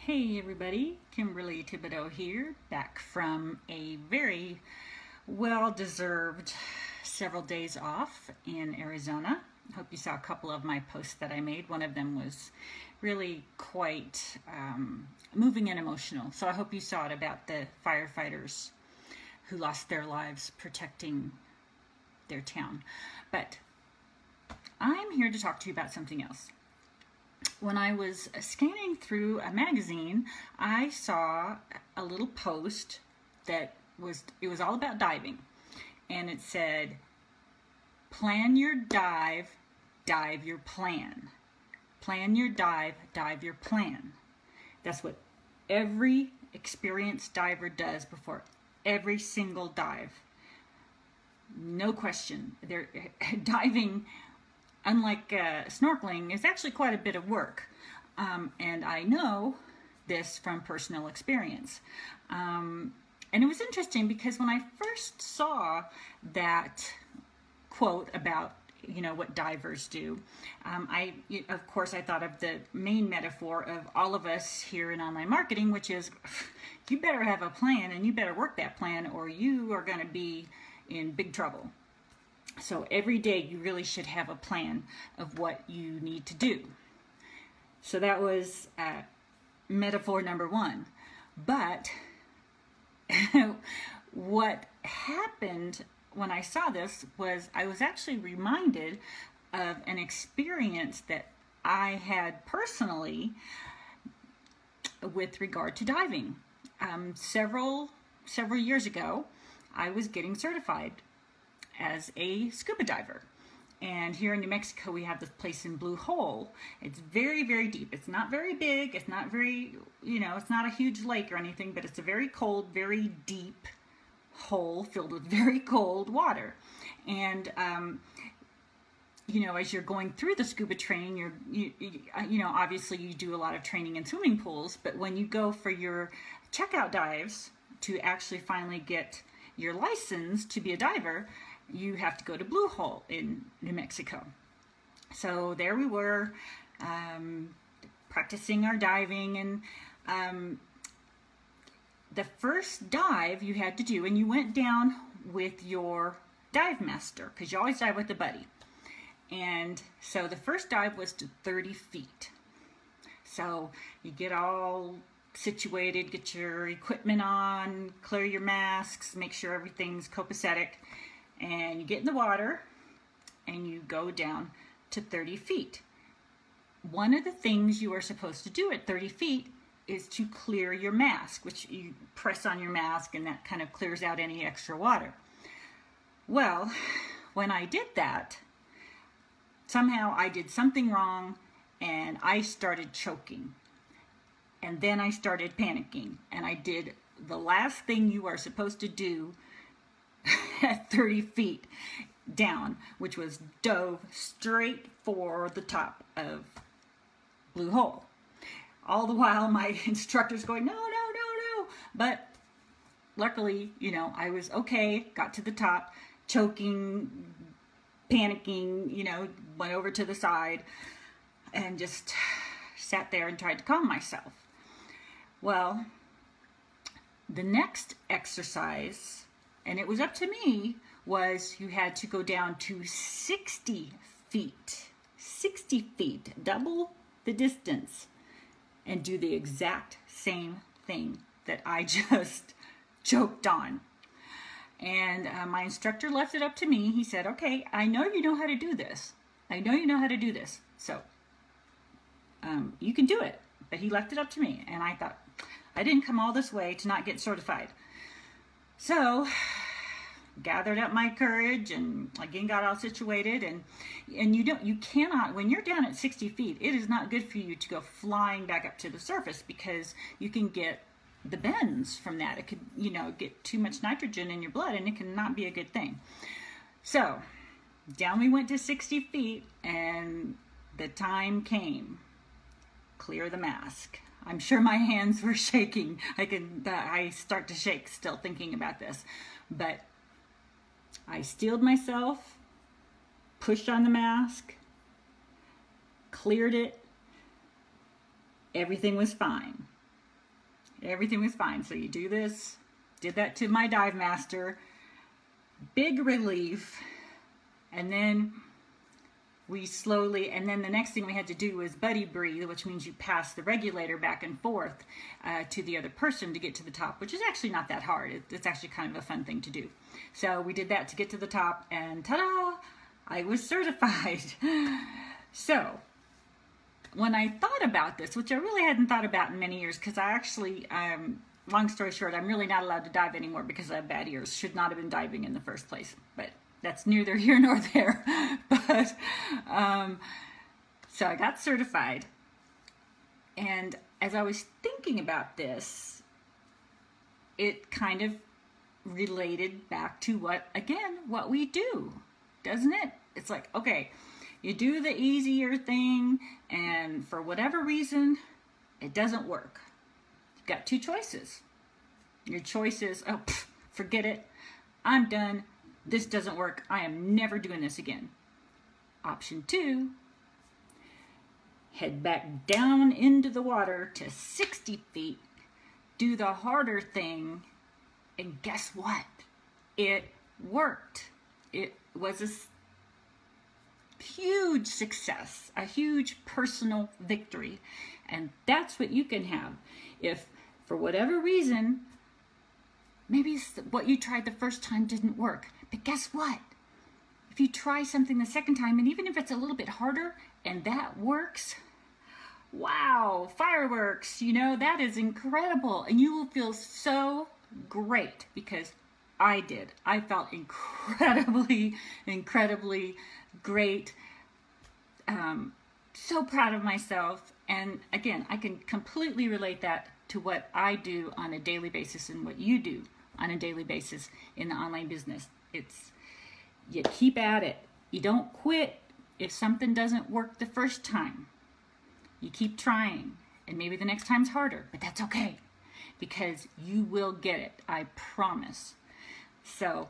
Hey everybody, Kimberly Thibodeaux here, back from a very well-deserved several days off in Arizona. I hope you saw a couple of my posts that I made. One of them was really quite moving and emotional. So I hope you saw it about the firefighters who lost their lives protecting their town. But I'm here to talk to you about something else. When I was scanning through a magazine, I saw a little post that was all about diving, and it said, plan your dive, dive your plan. Plan your dive, dive your plan. That's what every experienced diver does before every single dive. No question. Diving, unlike snorkeling, is actually quite a bit of work. And I know this from personal experience. And it was interesting because when I first saw that quote about, what divers do, of course, I thought of the main metaphor of all of us here in online marketing, which is you better have a plan and you better work that plan or you are going to be in big trouble. So every day you really should have a plan of what you need to do. So that was metaphor number one. But what happened when I saw this was I was actually reminded of an experience that I had personally with regard to diving. Several years ago, I was getting certified as a scuba diver. And here in New Mexico, we have this place in Blue Hole. It's very, very deep. It's not very big. It's not very, it's not a huge lake or anything, but it's a very cold, very deep hole filled with very cold water. And, as you're going through the scuba training, obviously you do a lot of training in swimming pools, but when you go for your checkout dives to actually finally get your license to be a diver, you have to go to Blue Hole in New Mexico. So there we were, practicing our diving, and the first dive you had to do, and you went down with your dive master, because you always dive with a buddy. And so the first dive was to 30 feet. So you get all situated, get your equipment on, clear your masks, make sure everything's copacetic, and you get in the water and you go down to 30 feet. One of the things you are supposed to do at 30 feet is to clear your mask, which you press on your mask and that kind of clears out any extra water. Well, when I did that, somehow I did something wrong and I started choking. And then I started panicking, and I did the last thing you are supposed to do at 30 feet down, which was dove straight for the top of Blue Hole. All the while my instructor's going, no. But luckily, I was okay, got to the top, choking, panicking, went over to the side and just sat there and tried to calm myself. Well, the next exercise, and it was up to me, was you had to go down to 60 feet. 60 feet, double the distance, and do the exact same thing that I just choked on. And my instructor left it up to me. He said, okay, I know you know how to do this. So you can do it. But he left it up to me. And I thought, I didn't come all this way to not get certified. So gathered up my courage and again got all situated, and you cannot, when you're down at 60 feet, it is not good for you to go flying back up to the surface, because you can get the bends from that. It could, get too much nitrogen in your blood, and it cannot be a good thing. So down we went to 60 feet, and the time came. Clear the mask. I'm sure my hands were shaking. I start to shake still thinking about this. But I steeled myself, pushed on the mask, cleared it. Everything was fine. Everything was fine. So you do this, did that to my dive master, big relief, and then we slowly, and then the next thing we had to do was buddy breathe, which means you pass the regulator back and forth to the other person to get to the top, which is actually not that hard. It's actually kind of a fun thing to do. So we did that to get to the top, and ta-da, I was certified. So when I thought about this, which I really hadn't thought about in many years, because I actually, long story short, I'm really not allowed to dive anymore because I have bad ears. Should not have been diving in the first place, but that's neither here nor there. But so I got certified, and as I was thinking about this, it kind of related back to what we do, doesn't it? It's like, okay, you do the easier thing, and for whatever reason, it doesn't work. You've got two choices. Your choice is, oh, forget it, I'm done. This doesn't work. I am never doing this again. Option 2, head back down into the water to 60 feet, do the harder thing, and guess what? It worked. It was a huge success, a huge personal victory. And that's what you can have. If, for whatever reason, maybe what you tried the first time didn't work. But guess what? If you try something the second time, and even if it's a little bit harder, and that works, wow, fireworks, you know, that is incredible. And you will feel so great, because I did. I felt incredibly, incredibly great. So proud of myself. And again, I can completely relate that to what I do on a daily basis and what you do on a daily basis in the online business. It's, you keep at it. You don't quit if something doesn't work the first time. You keep trying, and maybe the next time's harder, but that's okay, because you will get it, I promise. So